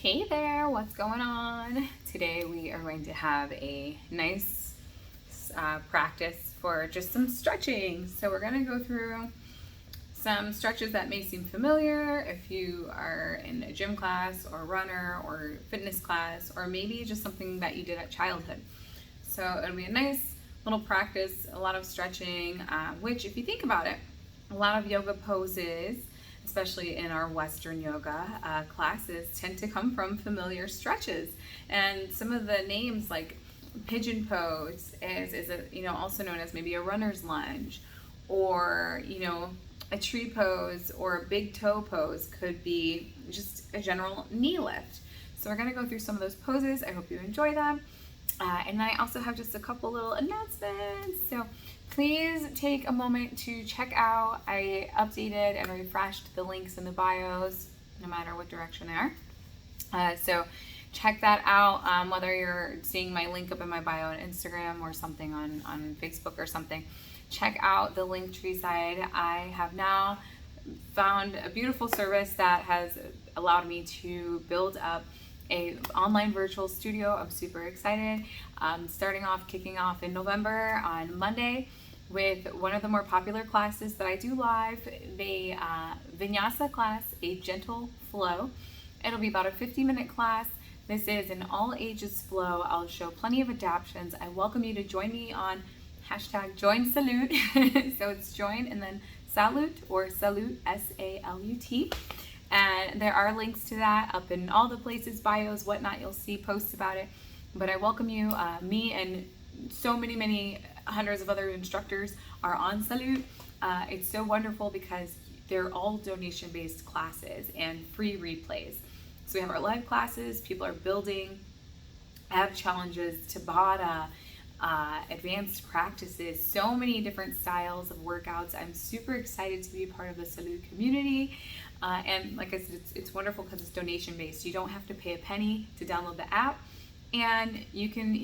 Hey there, what's going on? Today we are going to have a nice practice for just some stretching. So we're going to go through some stretches that may seem familiar if you are in a gym class or runner or fitness class, or maybe just something that you did at childhood. So it'll be a nice little practice, a lot of stretching, which if you think about it, a lot of yoga poses, especially in our Western yoga classes, tend to come from familiar stretches. And some of the names like pigeon pose is also known as maybe a runner's lunge, or a tree pose or a big toe pose could be just a general knee lift. So we're going to go through some of those poses. I hope you enjoy them. And I also have just a couple little announcements. So please take a moment to check out. I updated and refreshed the links in the bios, no matter what direction they are. So check that out, whether you're seeing my link up in my bio on Instagram or something on Facebook or something. Check out the Linktree side. I have now found a beautiful service that has allowed me to build up an online virtual studio. I'm super excited. Kicking off in November on Monday with one of the more popular classes that I do live, the Vinyasa class, A Gentle Flow. It'll be about a 50-minute class. This is an all ages flow. I'll show plenty of adaptions. I welcome you to join me on #JoinSalute. So it's join and then salute, or salute, SALUT. And there are links to that up in all the places, bios, whatnot. You'll see posts about it. But I welcome you. Me and so many hundreds of other instructors are on Salute. It's so wonderful because they're all donation-based classes and free replays. So we have our live classes. People are building ab challenges, Tabata, advanced practices, so many different styles of workouts. I'm super excited to be part of the Salute community. And like I said, it's wonderful because it's donation based. You don't have to pay a penny to download the app, and you can,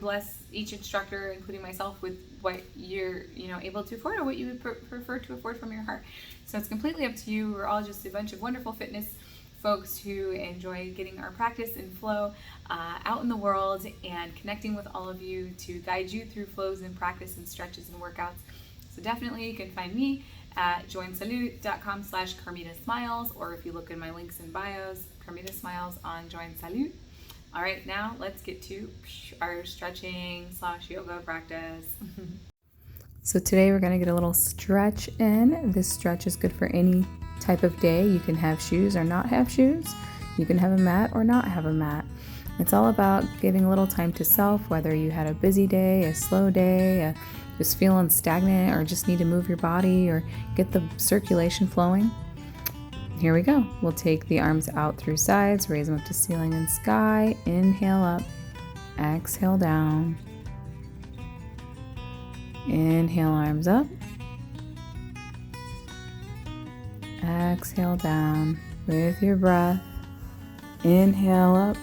bless each instructor, including myself, with what you're, able to afford or what you would prefer to afford from your heart. So it's completely up to you. We're all just a bunch of wonderful fitness folks who enjoy getting our practice and flow out in the world and connecting with all of you to guide you through flows and practice and stretches and workouts. So definitely you can find me at joinsalute.com/Carmita Smiles, or if you look in my links and bios, Carmita Smiles on Join Salute. All right, now let's get to our stretching/yoga practice. So today we're going to get a little stretch in. This stretch is good for any type of day. You can have shoes or not have shoes. You can have a mat or not have a mat. It's all about giving a little time to self, whether you had a busy day, a slow day, just feeling stagnant, or just need to move your body or get the circulation flowing. Here we go. We'll take the arms out through sides, raise them up to ceiling and sky. Inhale up, exhale down. Inhale, arms up. Exhale down with your breath. Inhale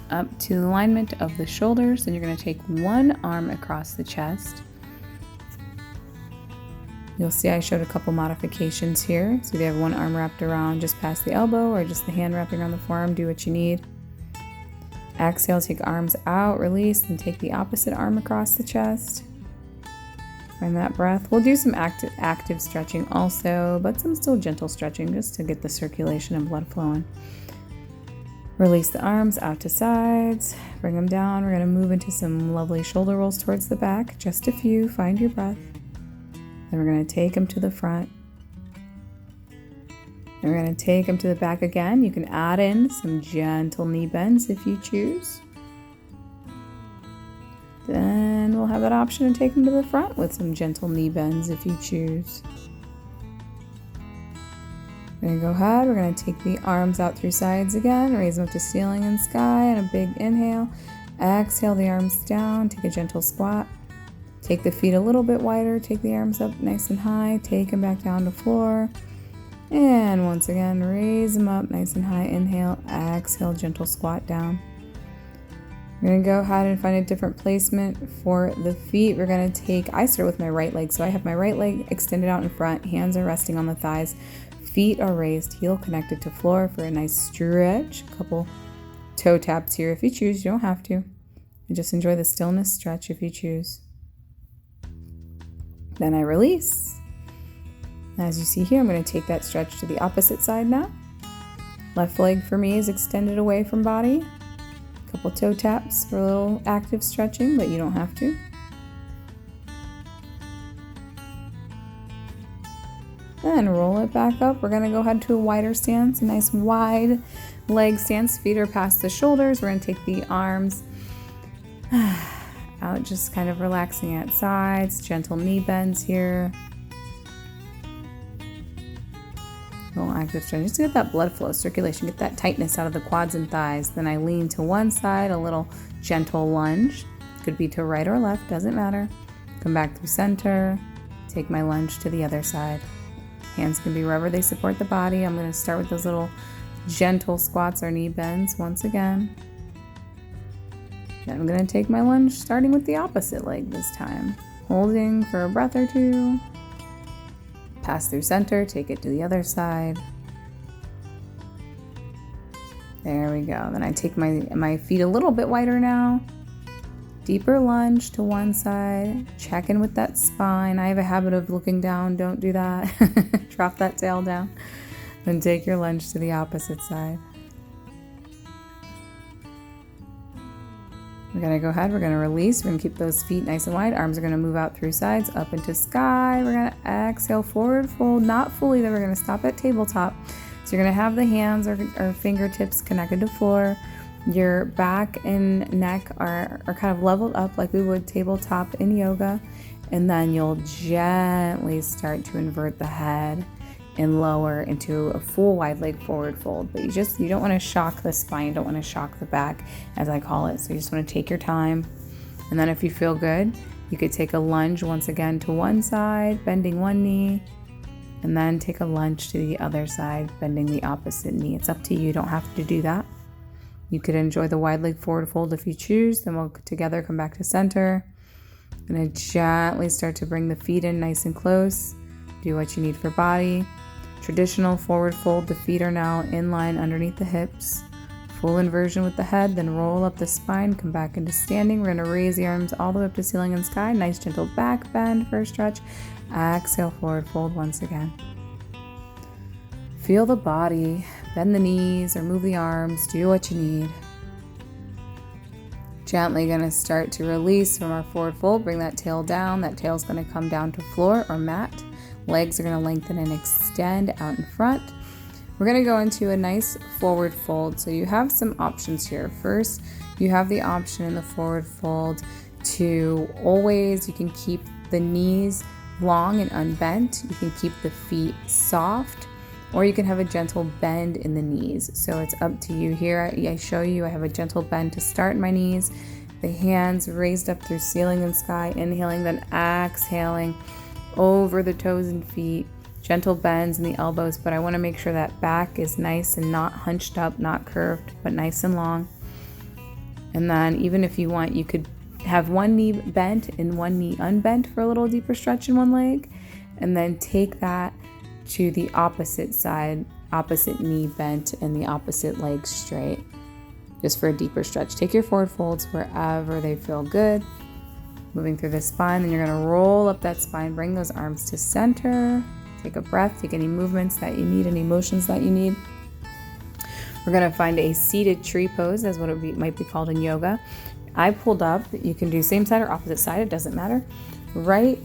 up to the alignment of the shoulders. And you're going to take one arm across the chest. You'll see I showed a couple modifications here. So if you have one arm wrapped around just past the elbow, or just the hand wrapping around the forearm, do what you need. Exhale, take arms out, release, and take the opposite arm across the chest. Find that breath. We'll do some active stretching also, but some still gentle stretching just to get the circulation and blood flowing. Release the arms out to sides, bring them down. We're going to move into some lovely shoulder rolls towards the back, just a few. Find your breath. Then we're going to take them to the front. And we're going to take them to the back again. You can add in some gentle knee bends if you choose. Then we'll have that option to take them to the front with some gentle knee bends if you choose. We're going to go ahead. We're going to take the arms out through sides again. Raise them up to ceiling and sky. And a big inhale. Exhale the arms down. Take a gentle squat. Take the feet a little bit wider. Take the arms up nice and high. Take them back down to floor. And once again, raise them up nice and high. Inhale. Exhale, gentle squat down. We're going to go ahead and find a different placement for the feet. We're going to I start with my right leg. So I have my right leg extended out in front. Hands are resting on the thighs. feet are raised, heel connected to floor for a nice stretch. A couple toe taps here if you choose. You don't have to. And just enjoy the stillness stretch if you choose. Then I release. As you see here, I'm going to take that stretch to the opposite side now. Left leg for me is extended away from body. A couple toe taps for a little active stretching, but you don't have to. Then roll it back up. We're going to go ahead to a wider stance, a nice wide leg stance. Feet are past the shoulders. We're going to take the arms out, just kind of relaxing at sides, gentle knee bends here. A little active stretch, just to get that blood flow, circulation, get that tightness out of the quads and thighs. Then I lean to one side, a little gentle lunge. Could be to right or left, doesn't matter. Come back through center, take my lunge to the other side. Hands can be wherever they support the body. I'm going to start with those little gentle squats or knee bends once again. Then I'm going to take my lunge starting with the opposite leg this time. Holding for a breath or two. Pass through center, take it to the other side. There we go. Then I take my feet a little bit wider now. Deeper lunge to one side. Check in with that spine. I have a habit of looking down. Don't do that. Drop that tail down. Then take your lunge to the opposite side. We're going to go ahead, we're going to release, we're going to keep those feet nice and wide, arms are going to move out through sides, up into sky, we're going to exhale, forward fold, not fully, then we're going to stop at tabletop. So you're going to have the hands or fingertips connected to floor, your back and neck are kind of leveled up like we would tabletop in yoga, and then you'll gently start to invert the head and lower into a full wide leg forward fold. But you don't want to shock the spine, don't want to shock the back, as I call it. So you just want to take your time. And then if you feel good, you could take a lunge once again to one side, bending one knee, and then take a lunge to the other side, bending the opposite knee. It's up to you, you don't have to do that. You could enjoy the wide leg forward fold if you choose. Then we'll together come back to center. I'm going to gently start to bring the feet in nice and close. Do what you need for body. Traditional forward fold, the feet are now in line underneath the hips. Full inversion with the head, then roll up the spine, come back into standing. We're going to raise the arms all the way up to ceiling and sky. Nice gentle back bend for a stretch. Exhale, forward fold once again. Feel the body, bend the knees or move the arms, do what you need. Gently going to start to release from our forward fold, bring that tail down. That tail's going to come down to floor or mat. Legs are going to lengthen and extend out in front. We're going to go into a nice forward fold. So you have some options here. First, you have the option in the forward fold to always, you can keep the knees long and unbent. You can keep the feet soft, or you can have a gentle bend in the knees. So it's up to you here. I show you, I have a gentle bend to start my knees. The hands raised up through ceiling and sky, inhaling, then exhaling over the toes and feet, gentle bends in the elbows, but I want to make sure that back is nice and not hunched up, not curved, but nice and long. And then even if you want, you could have one knee bent and one knee unbent for a little deeper stretch in one leg, and then take that to the opposite side, opposite knee bent and the opposite leg straight, just for a deeper stretch. Take your forward folds wherever they feel good. Moving through the spine, then you're going to roll up that spine, bring those arms to center, take a breath, take any movements that you need, any motions that you need. We're going to find a seated tree pose, as what it might be called in yoga. I pulled up, you can do same side or opposite side, it doesn't matter. Right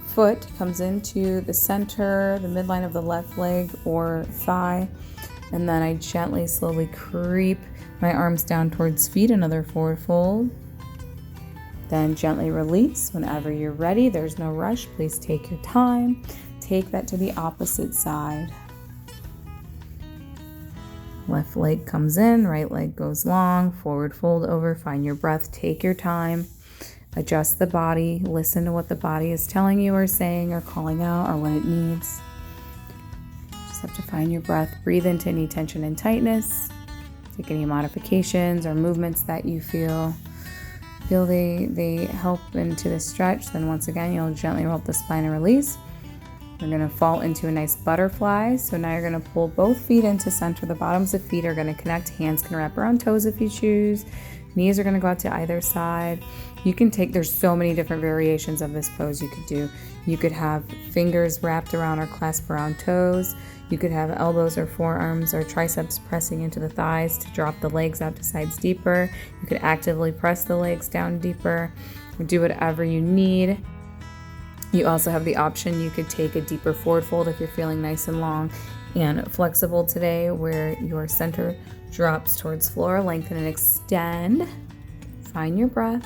foot comes into the center, the midline of the left leg or thigh, and then I gently, slowly creep my arms down towards feet, another forward fold. Then gently release whenever you're ready. There's no rush. Please take your time. Take that to the opposite side. Left leg comes in, right leg goes long, forward fold over, find your breath, take your time. Adjust the body, listen to what the body is telling you or saying or calling out or what it needs. Just have to find your breath. Breathe into any tension and tightness. Take any modifications or movements that you feel they help into the stretch. Then once again, you'll gently roll up the spine and release. We're gonna fall into a nice butterfly. So now you're gonna pull both feet into center. The bottoms of feet are gonna connect. Hands can wrap around toes if you choose. Knees are gonna go out to either side. You can there's so many different variations of this pose you could do. You could have fingers wrapped around or clasped around toes. You could have elbows or forearms or triceps pressing into the thighs to drop the legs out to sides deeper. You could actively press the legs down deeper. Do whatever you need. You also have the option, you could take a deeper forward fold if you're feeling nice and long and flexible today, where your center drops towards floor. Lengthen and extend. Find your breath.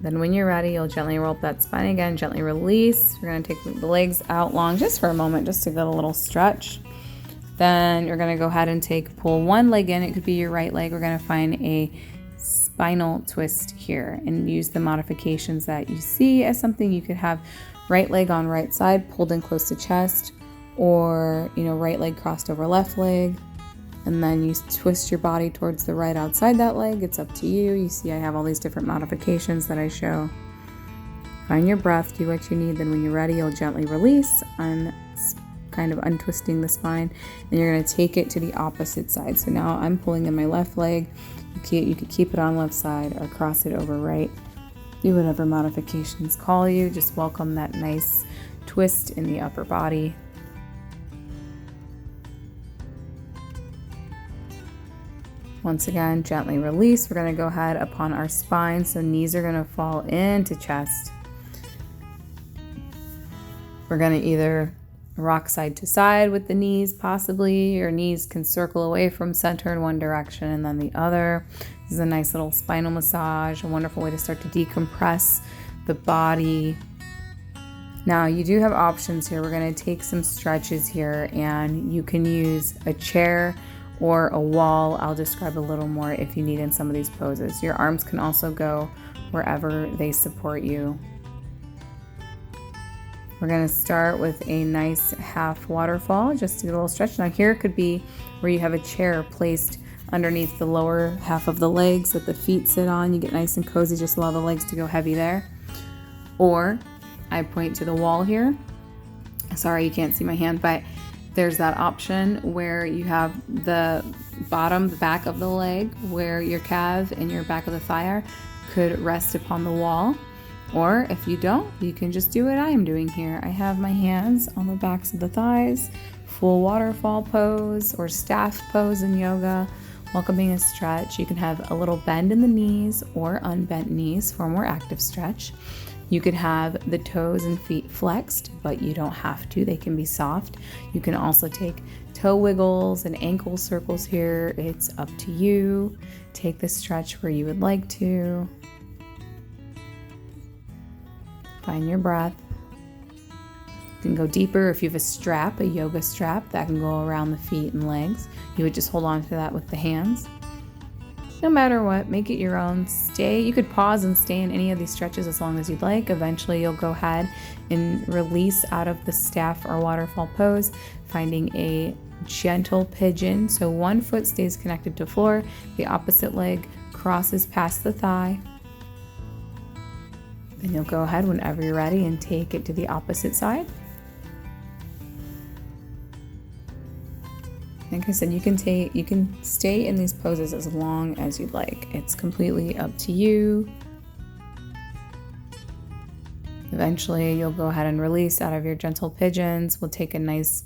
Then when you're ready, you'll gently roll up that spine again, gently release. We're gonna take the legs out long just for a moment, just to get a little stretch. Then you're gonna go ahead and pull one leg in. It could be your right leg. We're gonna find a spinal twist here and use the modifications that you see as something you could have. Right leg on right side, pulled in close to chest, or right leg crossed over left leg. And then you twist your body towards the right outside that leg. It's up to you. You see I have all these different modifications that I show. Find your breath, do what you need. Then when you're ready, you'll gently release, kind of untwisting the spine, and you're going to take it to the opposite side. So now I'm pulling in my left leg. You could keep it on left side or cross it over right. Do whatever modifications call you. Just welcome that nice twist in the upper body. Once again, gently release. We're going to go ahead upon our spine, so knees are going to fall into chest. We're going to either rock side to side with the knees, possibly. Your knees can circle away from center in one direction and then the other. This is a nice little spinal massage, a wonderful way to start to decompress the body. Now you do have options here. We're going to take some stretches here, and you can use a chair or a wall. I'll describe a little more if you need in some of these poses. Your arms can also go wherever they support you. We're going to start with a nice half waterfall, just to get a little stretch. Now here could be where you have a chair placed underneath the lower half of the legs that the feet sit on. You get nice and cozy, just allow the legs to go heavy there. Or I point to the wall here. Sorry, you can't see my hand, but there's that option where you have the bottom, the back of the leg, where your calf and your back of the thigh are, could rest upon the wall. Or if you don't, you can just do what I am doing here. I have my hands on the backs of the thighs, full waterfall pose or staff pose in yoga, welcoming a stretch. You can have a little bend in the knees or unbent knees for a more active stretch. You could have the toes and feet flexed, but you don't have to. They can be soft. You can also take toe wiggles and ankle circles here. It's up to you. Take the stretch where you would like to. Find your breath. You can go deeper if you have a strap, a yoga strap, that can go around the feet and legs. You would just hold on to that with the hands. No matter what, make it your own. You could pause and stay in any of these stretches as long as you'd like. Eventually you'll go ahead and release out of the staff or waterfall pose, finding a gentle pigeon. So one foot stays connected to floor, the opposite leg crosses past the thigh. Then you'll go ahead whenever you're ready and take it to the opposite side. Like I said, you can stay in these poses as long as you'd like. It's completely up to you. Eventually, you'll go ahead and release out of your gentle pigeons. We'll take a nice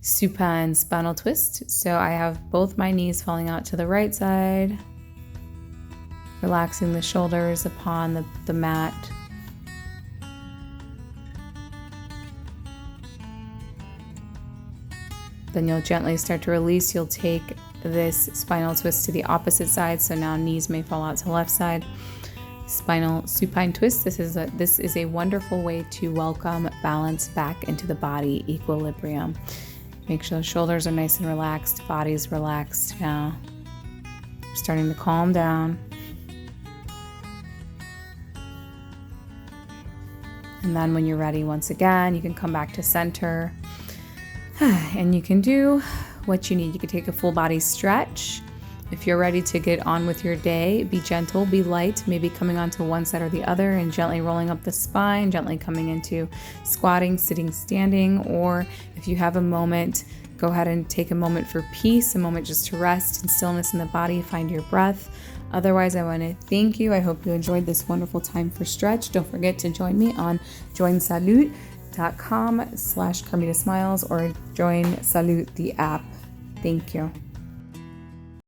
supine spinal twist. So I have both my knees falling out to the right side, relaxing the shoulders upon the mat. Then you'll gently start to release. You'll take this spinal twist to the opposite side. So now knees may fall out to the left side. Spinal supine twist. This is a wonderful way to welcome balance back into the body, equilibrium. Make sure the shoulders are nice and relaxed, body's relaxed now. We're starting to calm down. And then when you're ready, once again, you can come back to center. And you can do what you need. You can take a full body stretch. If you're ready to get on with your day, be gentle, be light, maybe coming onto one side or the other and gently rolling up the spine, gently coming into squatting, sitting, standing, or if you have a moment, go ahead and take a moment for peace, a moment just to rest and stillness in the body, find your breath. Otherwise, I want to thank you. I hope you enjoyed this wonderful time for stretch. Don't forget to join me on joinsalute.com/Carmita Smiles or join Salute the app. Thank you.